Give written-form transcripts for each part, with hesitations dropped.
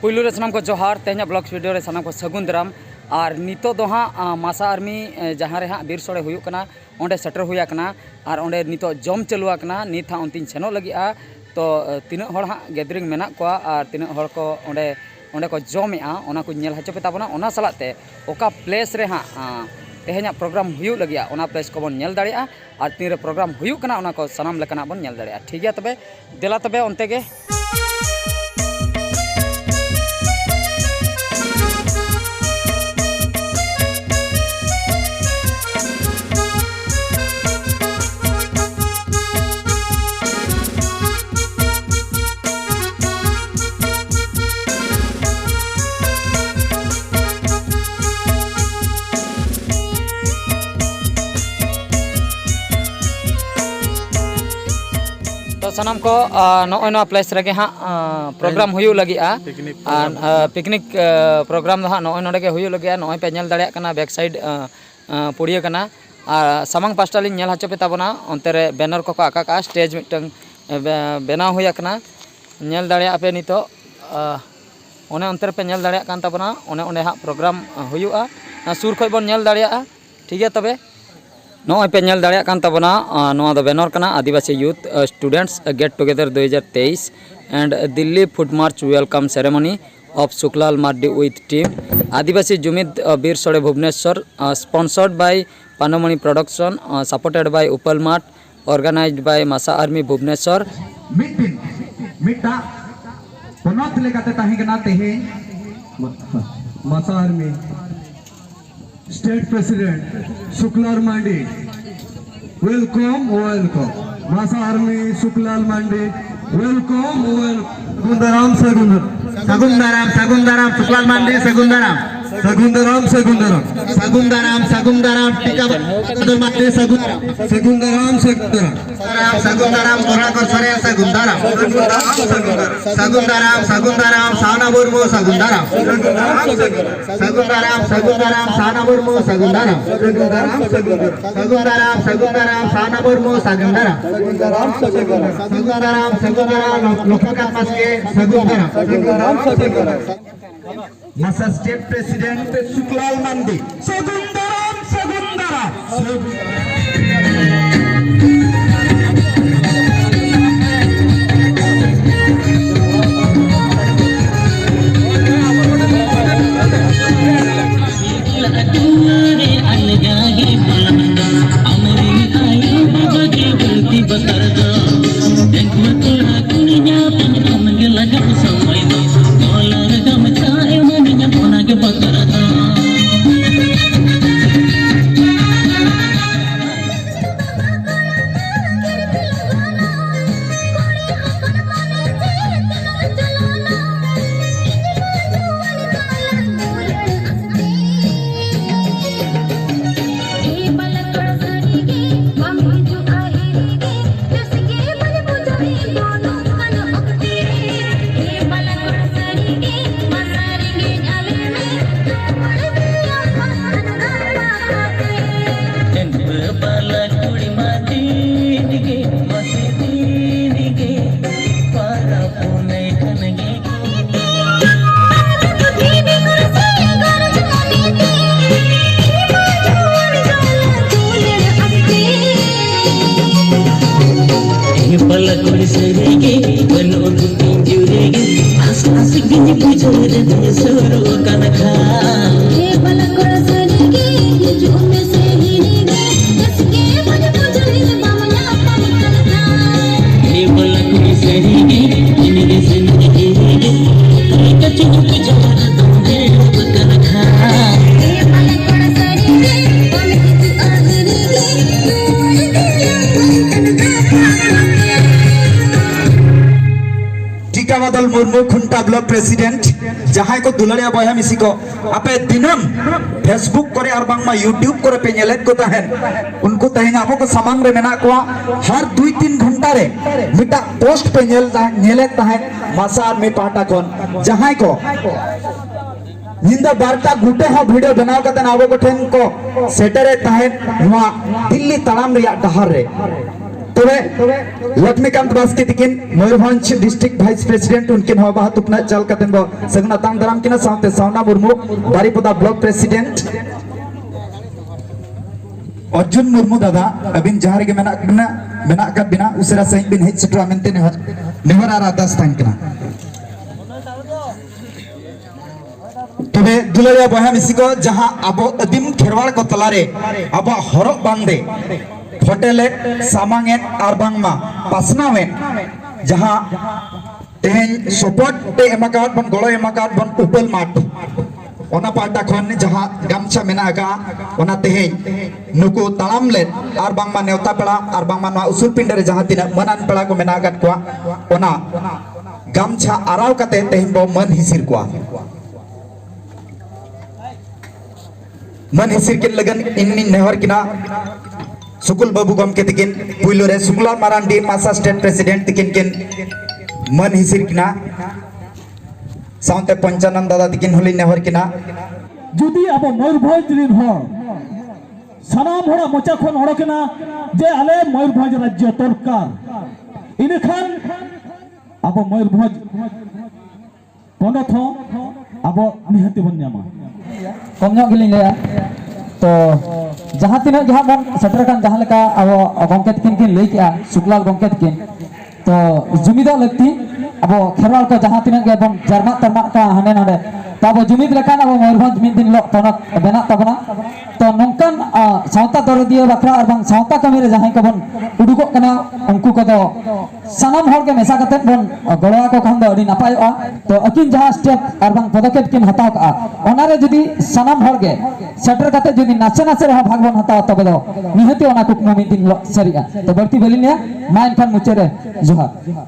पुलू रे सनाम को जोहार तेहना ब्लॉग्स वीडियो रे सनाम को सगुन दाराम और नितो दो हाँ मासा आर्मी जहाँ रे हाँ बीर सोड़े हुयुक कना ओंडे सेटर हुया कना और ओंडे नितो जम चलुआ कना नित हाँ उनतीन सेनो लगी तो तीन हड़ हाँ गैदरिंग मेना कोआ और तीन हड़ को ओंडे ओंडे को जमेआ ओना को नेल हचो पे ताबोना ओना सलाते ओका प्लेस रे हाँ तेहना प्रोग्राम हुयुक लगी ओना प्लेस को बन नेल दाड़िया और तीन रे प्रोग्राम हुयुक कना ओना को सनाम लेकना बन नेल दाड़िया ठीक है तबे देला तबे ओनते गे तो सनाम को नॉ प्लेस रे हाँ प्रोग्राम हुयु लगी पिकनिक प्रोग्राम हाँ नॉ नोडे हुयु लगी नॉ पे नेल दाड़िया कना बैक साइड पुड़िया कना और सामांग पास्टा लिंग नेल हचो पे ताबोना ओनते रे बैनर को आका का स्टेज मिटंग बनाव हुया कना नेल दाड़िया पे नितो ओने ओनते पे नेल दाड़िया कान ताबोना ओने ओने हाँ प्रोग्राम हुयुआ सुर खय बन नेल दाड़िया ठीक है तबे नॉ पे नेल दाड़िया कान ताबोना नोआ दो बैनर कना Adivasi youth students get together 2023 and Delhi food march welcome ceremony of Sukhlal Mardi with team Adivasi Jumid Bir Sode Bhubaneswar sponsored by Panmani production supported by Upal mart organised by Masa army Bhubaneswar Masa army state president Sukhlal Mandi welcome Masa army Sukhlal Mandi welcome सगुंदराम सुखलाल मांडी सगुंदराम टीका मांडी सगुंदराम कोराकर सरे सगुंदराम साना मुर्मू सगुंदराम साना मुर्मू सगुंदराम साना मुर्मू सगुंदराम लोकनाथ मस्के सगुंदराम मासा state president Sukhlal Mandi सगुंदराम Murmu खुंटा block president जहां को दुलारिया बया मिसी को आपे दिनम फेसबुक करे और बांगमा यूट्यूब करे पे नेलेत को तहन उनको तहन आपो को सामांग रे मेना को हर 2-3 घंटा रे मिटा पोस्ट पे नेलेत तहन मासा आर्मी पाटा कोन जहां को निंदा बारटा गुटे हो वीडियो बनाव कते आबो को ठेन को सेटरे तहन दिल्ली तड़ाम रे डहार रे तबे Laxmikant Baske तिकिन Mayurbhanj district vice president उनकिन हवा तुकना चल कतेन बो सगना ताम दाराम किना साथे सावना मुर्मू बारीपदा ब्लॉक प्रेसिडेंट अर्जुन मुर्मू दादा अबिन जहां रे मेना का बिना उसरा सही बिन हेज सेटरा मेनते नेहर आर अरदास थान कना तबे दुलारिया बहा मिसी को जहां अब अदिम खेरवाड़ को तलारे अब हरक बांदे होटेल सामांगे और बांगमा पासनावे जहां तेहें सपोर्ट ते एमाकाट बन गलो एमाकाट बन उपल माट ओना पाटा खन जहां गामछा मेनागा ओना तेहें नुको तालाम ले और बांगमा नेवता पेड़ा और बांगमा ना उसूल पिंडरे जहां तिना मनन पेड़ा को मेनागाट को ओना गामछा आराव कते तेहें बो मन हिसिर को मन हिसिर के लगन इन्नी नेहर किना सुकुल बाबू गम के तिकिन पुइलो रे सुकुला मारांडी मासा स्टेट प्रेसिडेंट तिकिन किन मन हिसिर किना साउंते पंचानंद दादा तिकिन होली नेहर किना जुदी अब मयूरभंज रिन हो सनाम होड़ा मोचा खन होड़ा किना जे आले मयूरभंज राज्य सरकार इनखान अब मयूरभंज पनत हो अब निहति बन ᱧᱟᱢᱟ कम ᱧᱚᱜ ᱜᱮᱞᱤᱧ ᱞᱟᱹᱭᱟ तो जहाँ तीन जहाँ बन सेटर कान जहाँ लेका अब गमके तकिन किन लई केआ शुक्लाल गमके तकिन तो जुमिदा लगती अब खेरवाल को जहाँ तीन गे बन जर्मा तर्मा का हने नडे तब जुमिद लेकान अब मयूरभंज मिद दिन लो तनक बेना तबना तो नंकन सावता दरदिया बाखरा और बन सावता कमी रे जहाँ को बन उडुको कना उनको को दो सनम हर के मेसा कते बन गड़वा को खान दो अडी नापायोआ तो अकिन जहाँ स्टेप और बन पदक्षेप किन हताव का ओनारे जदी सनम हर के सेटर कते जदी नाचे नाचे रहा भाग बन हताव तबे दो निहति ओना कुकमो मिद दिन लो सरिया तो बर्ती बलिनिया मा इनखान मुचेरे जोहार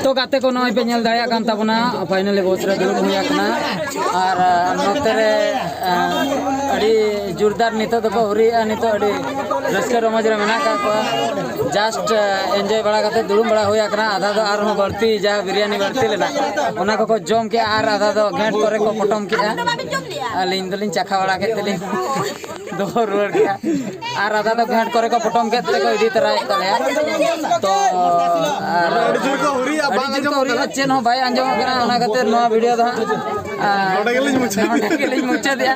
जतो गाते को नय पे नेल दाया कान ताबना फाइनली बोस रे दुलुम हुया कना और नोते रे अड़ी जोरदार नितो दको हुरी नितो अड़ी रस्कर रमज रे मेना का को जस्ट एंजॉय बड़ा काते दुलुम बड़ा हुया कना आधा दो आर हो बढ़ती जा बिरयानी बढ़ती लेना ओना को जम के आर आधा दो घेट करे को पटम के अलिन दलिन चाखा बड़ा के तली दो रोड के आर आधा दो घेट करे को पटम के तले को इदी तरह तले तो चेन हो भाई आंजम कना ओना खातिर नवा वीडियो दा मुचा दिया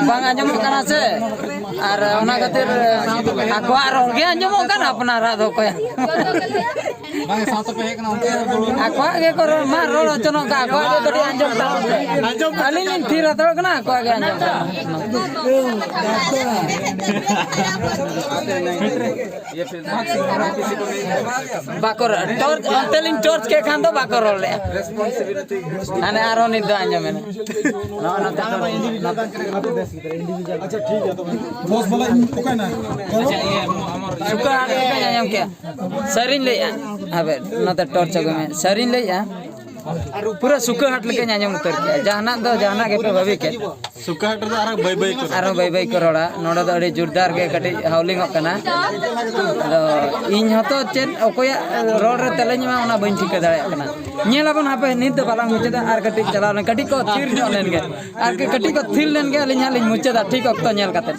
बांग आंजम कना से और ओना खातिर आकवा रोल के आंजम कना अपना रा दो को बांग साथ पे एक ना आकवा के को मा रोल चनो का आकवा के कटी आंजम अलिन थी रत कना आकवा के आंजम ये फिल्म बाकर टॉर्च अंतेलिन टॉर्च के खान दो बाकर रोल ले रेस्पोंसिबिलिटी आने आरो नि द आंजम में ना अच्छा ठीक है तो बॉस बोला ओके ना अच्छा ये हमर सुका आंजम के सरिन ले हबे न त टॉर्च में सरिन ले पूरा सुका हट लेके आंजम उतर के जहाना दो जहाना के पे भाभी के सुका हट दो आरो बाई बाई करोड़ा नोडा दो अड़ी जोरदार के कटी हाउलिंग कना तो इन हतो चेन ओकोया रोड रे तलेኝ मा ओना बइन ठीक दाड़े कना नेलाबन हापे नित दो बालांग मुचेदा आर कटी चलावन कटी को थिर जो लेन के आर के कटी को थिर लेन के अलिन हालिन मुचेदा ठीक अक्तो नेल काते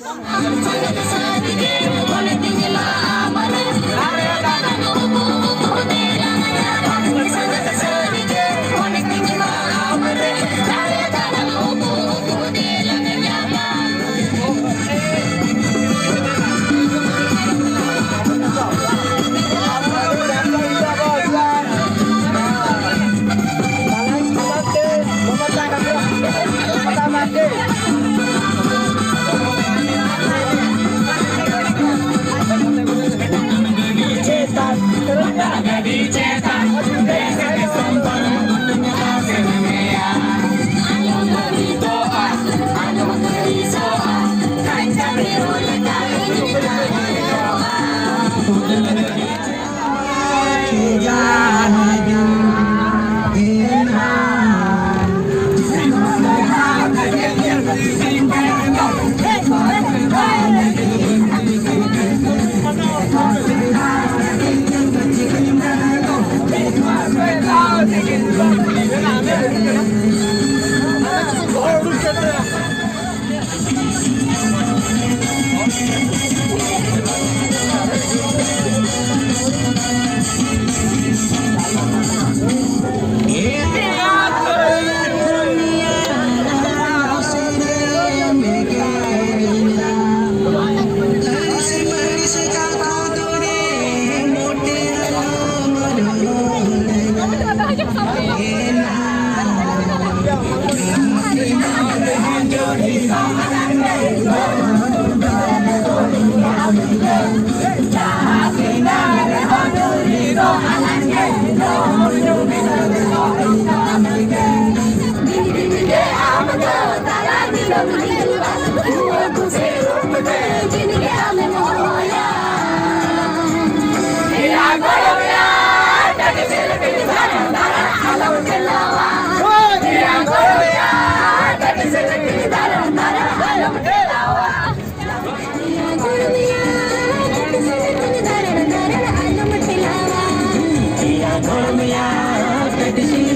Gurmiya,